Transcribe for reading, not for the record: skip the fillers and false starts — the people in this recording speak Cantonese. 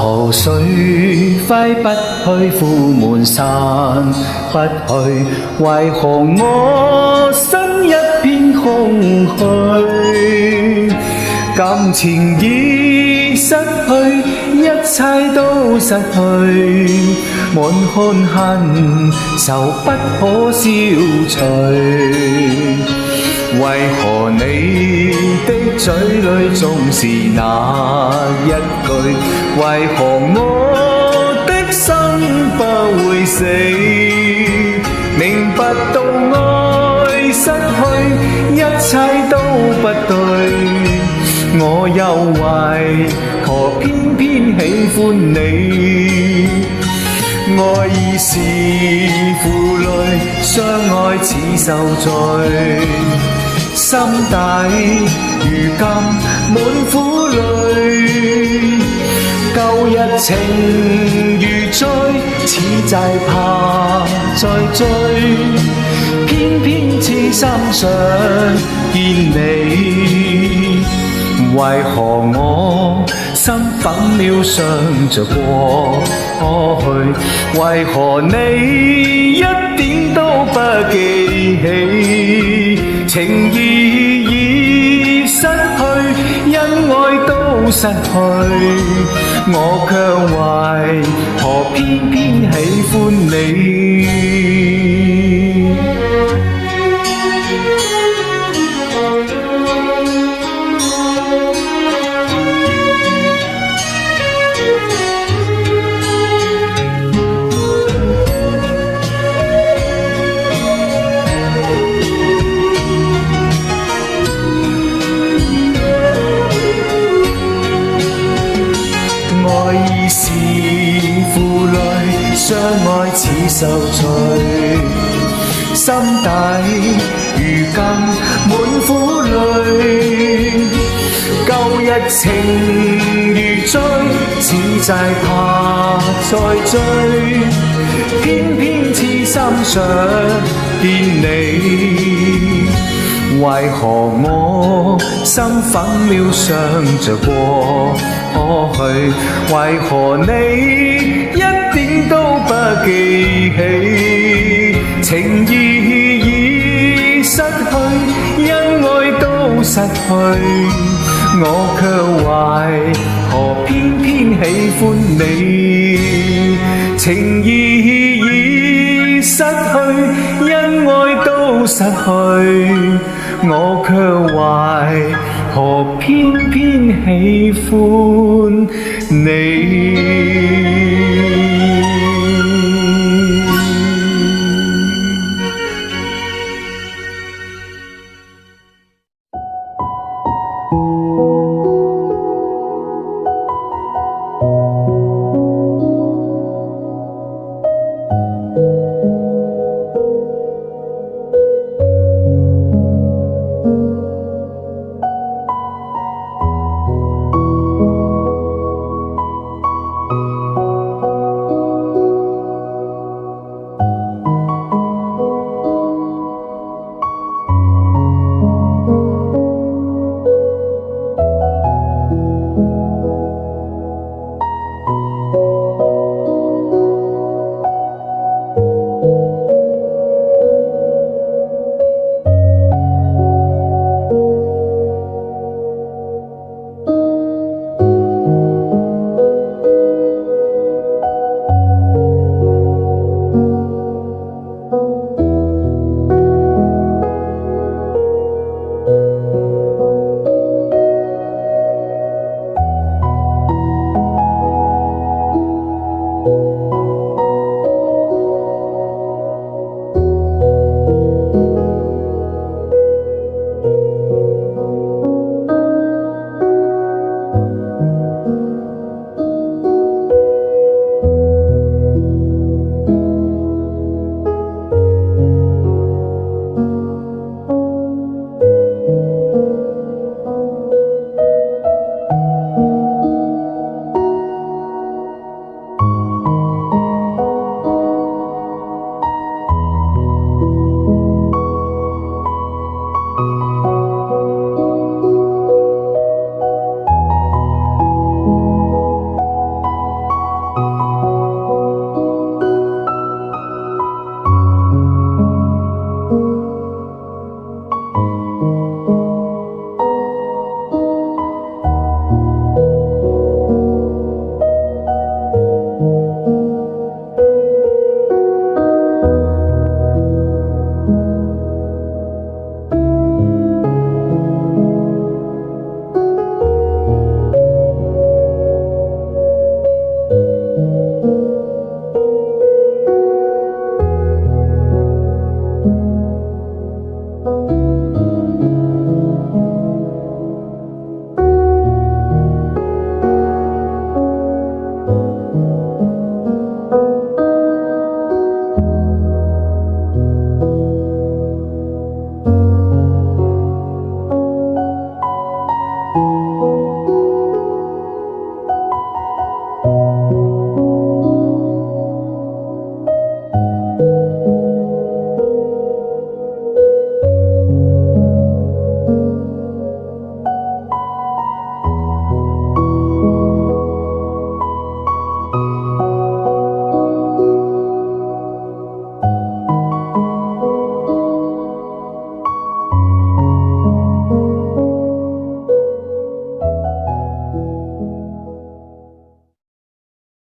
愁緒揮不去，苦悶散不去，為何我心一片空虛？感情已失去，一切都失去，滿腔恨愁不可消除。為何你的嘴裏總是那一句？為何我的心不會死？明白到愛失去，一切都不對。我又為何偏偏喜歡你？愛已是負累，相愛似受罪。心底如今滿苦淚，舊日情如醉，此際怕再追。偏偏痴心想見你，為何我心粉了想着過去？為何你一點都不記起？情意已失去，恩愛都失去，我卻為何偏偏喜歡你？愛已是負累，相愛似受罪。心底如今滿苦淚，舊日情如醉，此際怕再追。偏偏痴心想見你，為何我心粉了想着過去？為何你一點都不記起？情意已失去，恩愛都失去，我卻為何偏偏喜歡你？情意已失去，恩愛都失去，我卻為何偏偏喜歡你？